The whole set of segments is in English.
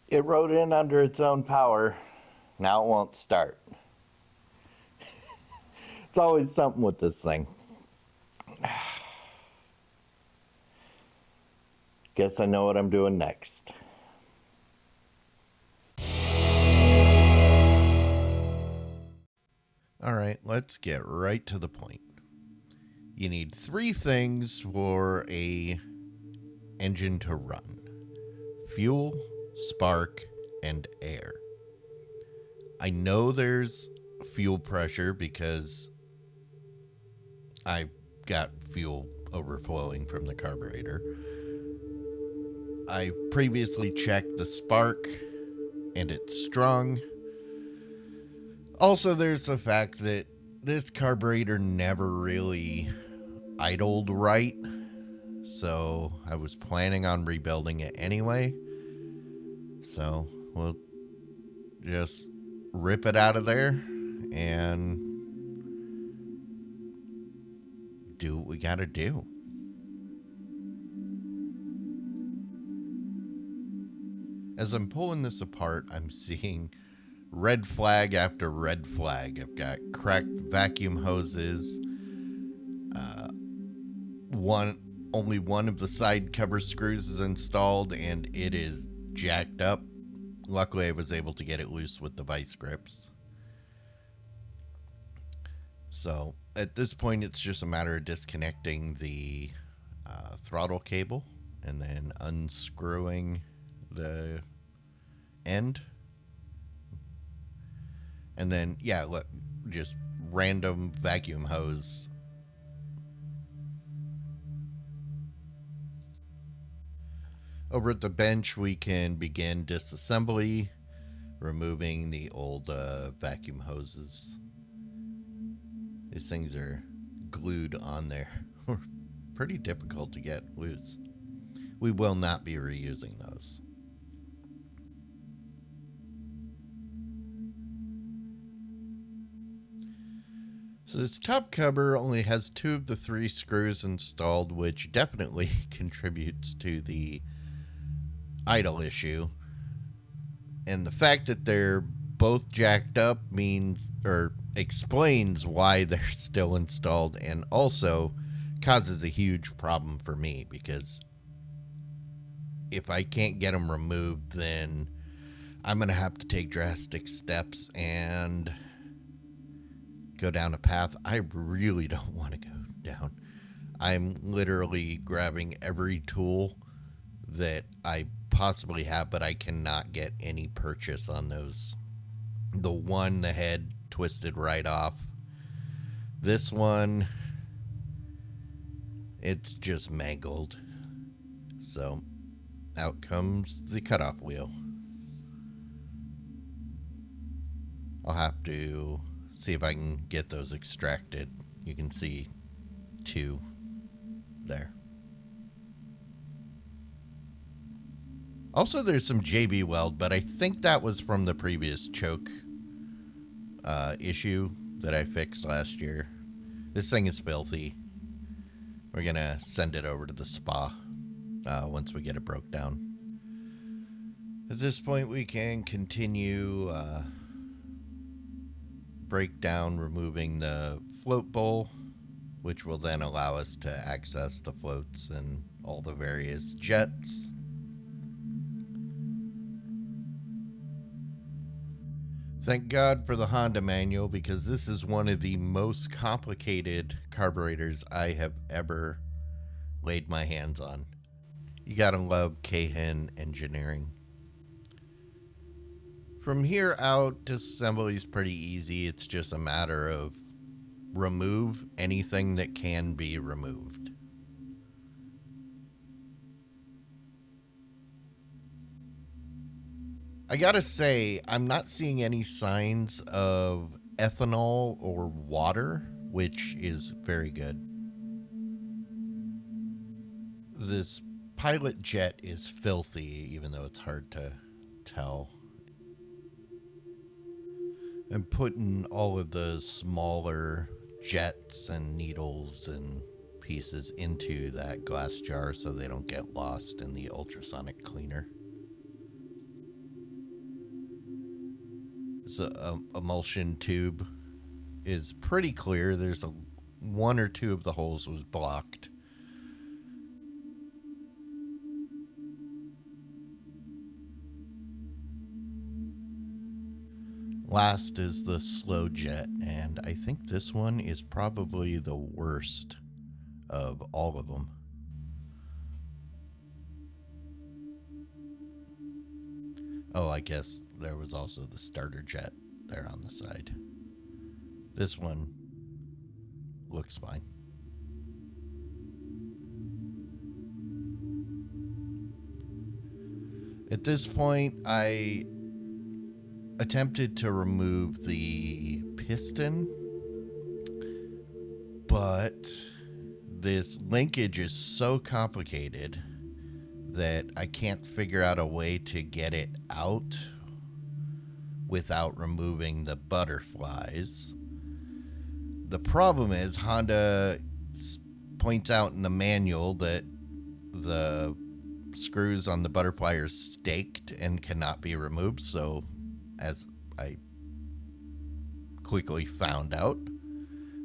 It rode in under its own power. Now it won't start. It's always something with this thing. Guess I know what I'm doing next. All right, let's get right to the point. You need three things for a engine to run: fuel, spark, and air. I know there's fuel pressure because I got fuel overflowing from the carburetor. I previously checked the spark and it's strong. Also, there's the fact that this carburetor never really idled right, so I was planning on rebuilding it anyway. So we'll just rip it out of there and do what we gotta do. As I'm pulling this apart, I'm seeing red flag after red flag. I've got cracked vacuum hoses. Only one of the side cover screws is installed and it is jacked up. Luckily, I was able to get it loose with the vice grips. So at this point, it's just a matter of disconnecting the throttle cable and then unscrewing the end. And then, yeah, look, just random vacuum hose. Over at the bench, we can begin disassembly, removing the old vacuum hoses. These things are glued on there. Pretty difficult to get loose. We will not be reusing those. So this top cover only has two of the three screws installed, which definitely contributes to the idle issue. And the fact that they're both jacked up means or explains why they're still installed, and also causes a huge problem for me because if I can't get them removed, then I'm going to have to take drastic steps and go down a path I really don't want to go down. I'm literally grabbing every tool that I possibly have, but I cannot get any purchase on those. The head twisted right off. This one, it's just mangled. So out comes the cutoff wheel. I'll have to see if I can get those extracted. You can see two there. Also, there's some JB weld, but I think that was from the previous choke issue that I fixed last year. This thing is filthy. We're going to send it over to the spa once we get it broke down. At this point, we can continue breakdown, removing the float bowl, which will then allow us to access the floats and all the various jets. Thank God for the Honda manual, because this is one of the most complicated carburetors I have ever laid my hands on. You gotta love Keihin engineering. From here out, disassembly is pretty easy. It's just a matter of remove anything that can be removed. I gotta say, I'm not seeing any signs of ethanol or water, which is very good. This pilot jet is filthy, even though it's hard to tell. I'm putting all of the smaller jets and needles and pieces into that glass jar so they don't get lost in the ultrasonic cleaner. This emulsion tube is pretty clear. There's one or two of the holes was blocked. Last is the slow jet, and I think this one is probably the worst of all of them. Oh, I guess there was also the starter jet there on the side. This one looks fine. At this point, I attempted to remove the piston, but this linkage is so complicated that I can't figure out a way to get it out without removing the butterflies. The problem is Honda points out in the manual that the screws on the butterfly are staked and cannot be removed, so as I quickly found out,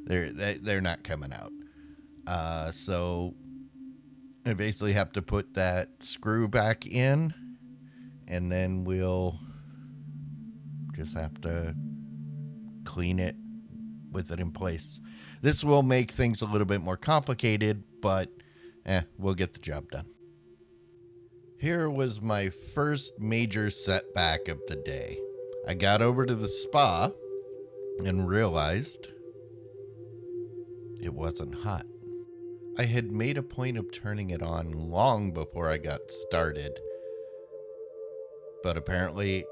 they're not coming out. So I basically have to put that screw back in, and then we'll just have to clean it with it in place. This will make things a little bit more complicated, but we'll get the job done. Here was my first major setback of the day. I got over to the spa and realized it wasn't hot. I had made a point of turning it on long before I got started, but apparently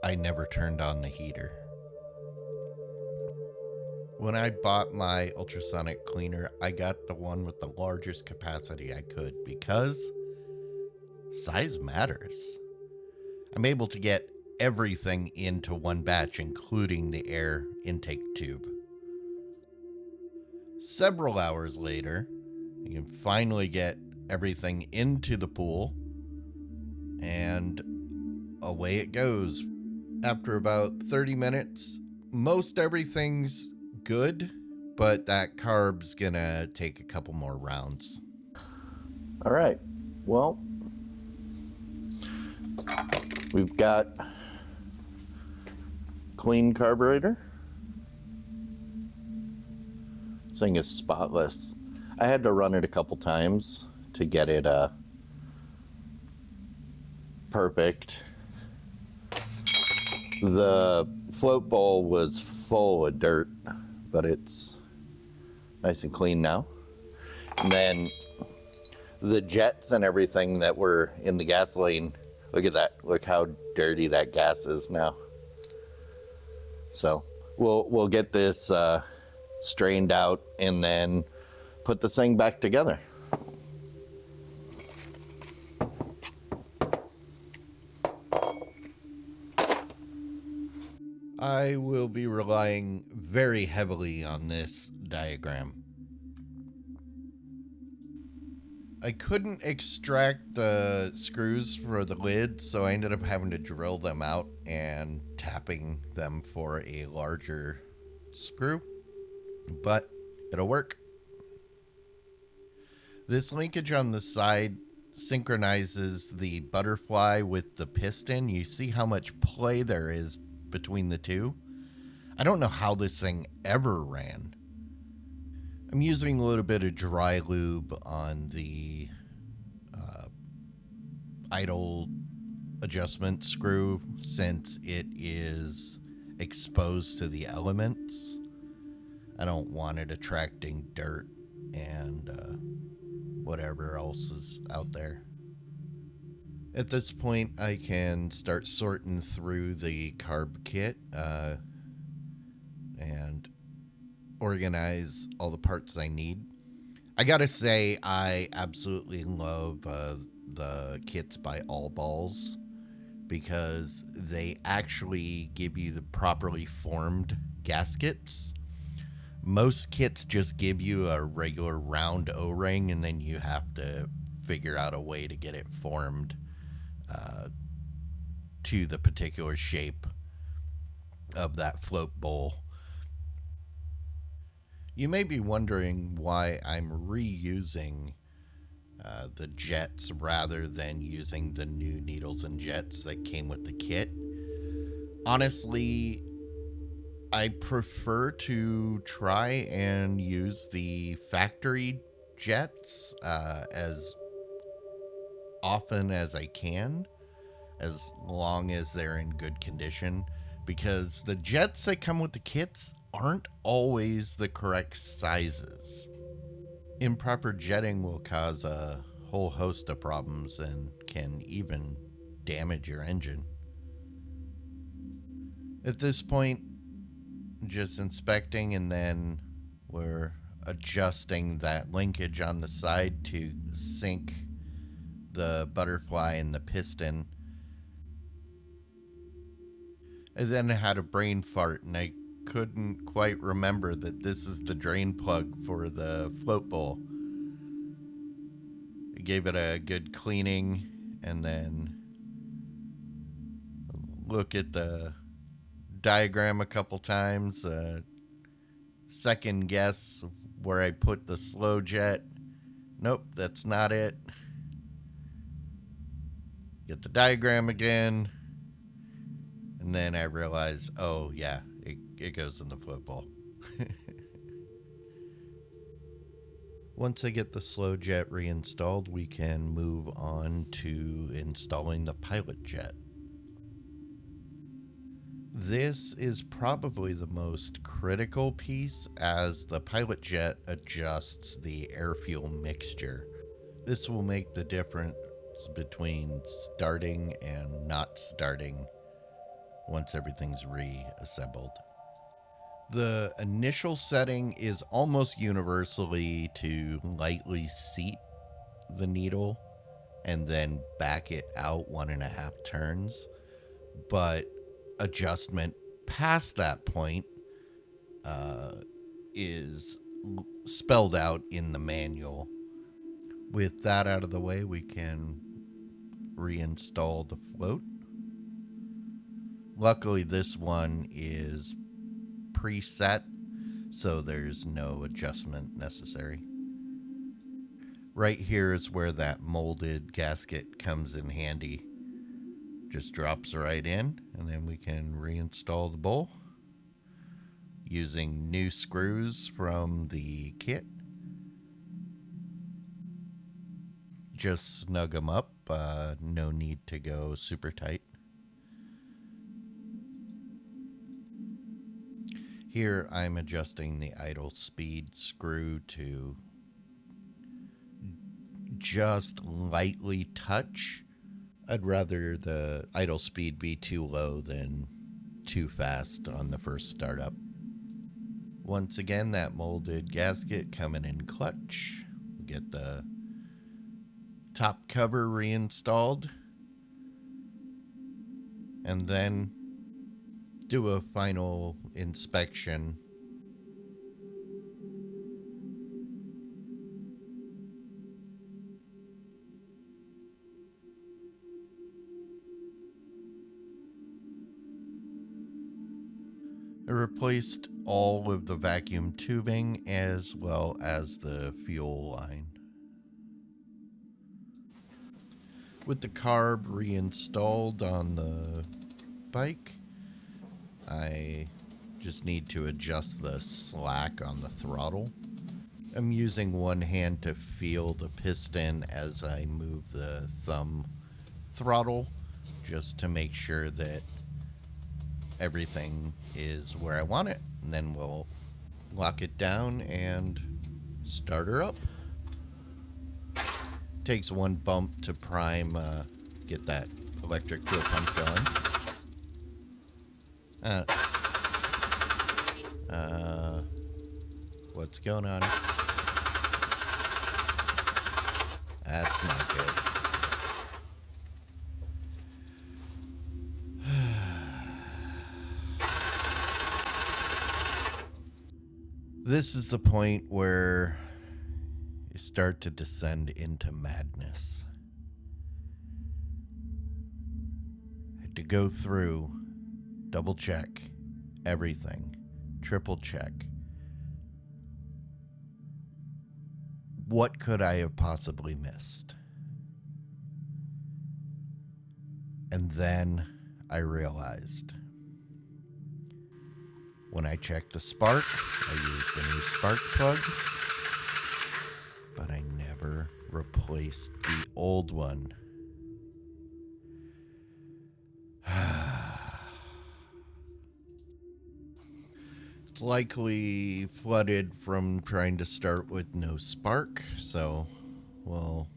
I never turned on the heater. When I bought my ultrasonic cleaner, I got the one with the largest capacity I could because size matters. I'm able to get everything into one batch, including the air intake tube. Several hours later, you can finally get everything into the pool, and away it goes. After about 30 minutes, most everything's good, but that carb's gonna take a couple more rounds. All right. Well, we've got clean carburetor. This thing is spotless. I had to run it a couple times to get it perfect. The float bowl was full of dirt, but it's nice and clean now. And then the jets and everything that were in the gasoline, look at that. Look how dirty that gas is now. So we'll get this strained out and then put this thing back together. I will be relying very heavily on this diagram. I couldn't extract the screws for the lid, so I ended up having to drill them out and tapping them for a larger screw, but it'll work. This linkage on the side synchronizes the butterfly with the piston. You see how much play there is between the two. I don't know how this thing ever ran. I'm using a little bit of dry lube on the idle adjustment screw since it is exposed to the elements. I don't want it attracting dirt and whatever else is out there. At this point, I can start sorting through the carb kit and organize all the parts I need. I gotta say, I absolutely love the kits by All Balls because they actually give you the properly formed gaskets. Most kits just give you a regular round O-ring and then you have to figure out a way to get it formed to the particular shape of that float bowl. You may be wondering why I'm reusing the jets rather than using the new needles and jets that came with the kit. Honestly, I prefer to try and use the factory jets as often as I can, as long as they're in good condition, because the jets that come with the kits aren't always the correct sizes. Improper jetting will cause a whole host of problems and can even damage your engine. At this point, just inspecting, and then we're adjusting that linkage on the side to sync the butterfly and the piston. I then had a brain fart and I couldn't quite remember that this is the drain plug for the float bowl. I gave it a good cleaning and then look at the diagram a couple times, second guess where I put the slow jet. Nope, that's not it. Get the diagram again, and then I realize, oh yeah, it goes in the float bowl. Once I get the slow jet reinstalled, we can move on to installing the pilot jet. This is probably the most critical piece, as the pilot jet adjusts the air-fuel mixture. This will make the difference between starting and not starting once everything's reassembled. The initial setting is almost universally to lightly seat the needle and then back it out 1.5 turns, but adjustment past that point is spelled out in the manual. With that out of the way, we can reinstall the float. Luckily, this one is preset, so there's no adjustment necessary. Right here is where that molded gasket comes in handy. Just drops right in, and then we can reinstall the bowl using new screws from the kit. Just snug them up, no need to go super tight. Here I'm adjusting the idle speed screw to just lightly touch. I'd rather the idle speed be too low than too fast on the first startup. Once again, that molded gasket coming in clutch. We'll get the top cover reinstalled and then do a final inspection. I replaced all of the vacuum tubing as well as the fuel line. With the carb reinstalled on the bike, I just need to adjust the slack on the throttle. I'm using one hand to feel the piston as I move the thumb throttle, just to make sure that everything is where I want it. And then we'll lock it down and start her up. Takes one bump to prime, get that electric fuel pump going. What's going on? That's not good. This is the point where you start to descend into madness. I need to go through, double check everything, triple check. What could I have possibly missed? And then I realized when I checked the spark, I used a new spark plug, but I never replaced the old one. It's likely flooded from trying to start with no spark, so we'll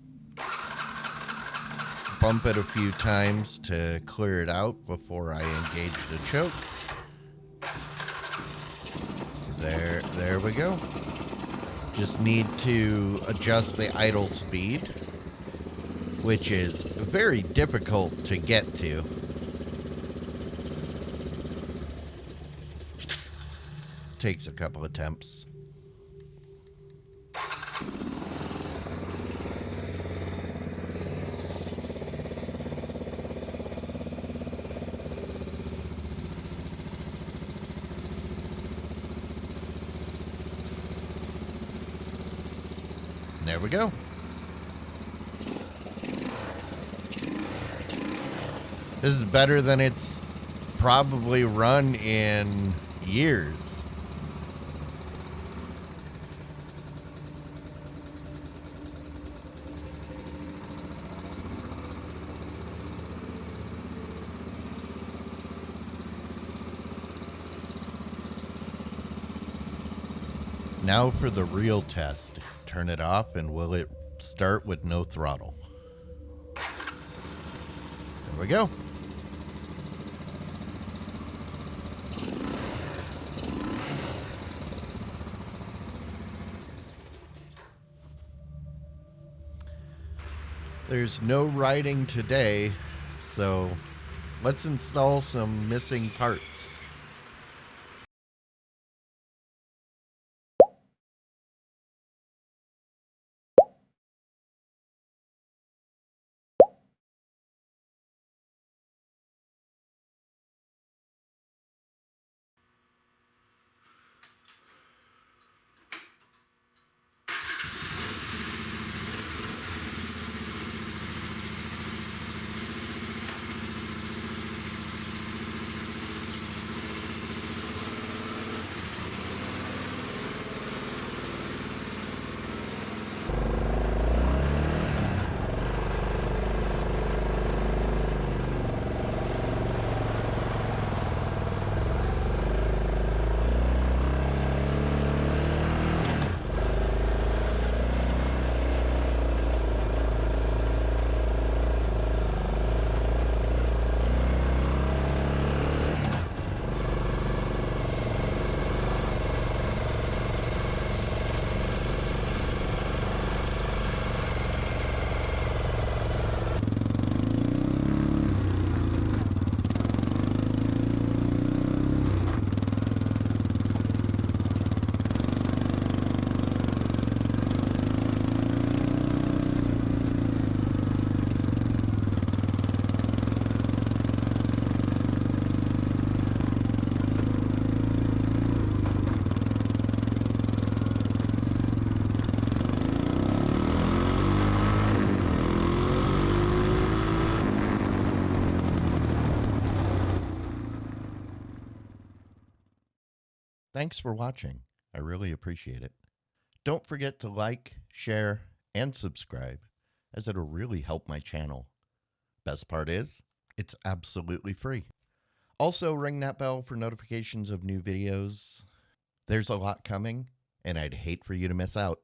bump it a few times to clear it out before I engage the choke. There we go. Just need to adjust the idle speed, which is very difficult to get to. Takes a couple attempts. There we go. This is better than it's probably run in years. Now for the real test. Turn it off, and will it start with no throttle? There we go. There's no riding today, so let's install some missing parts. Thanks for watching. I really appreciate it. Don't forget to like, share, and subscribe, as it'll really help my channel. Best part is, it's absolutely free. Also, ring that bell for notifications of new videos. There's a lot coming, and I'd hate for you to miss out.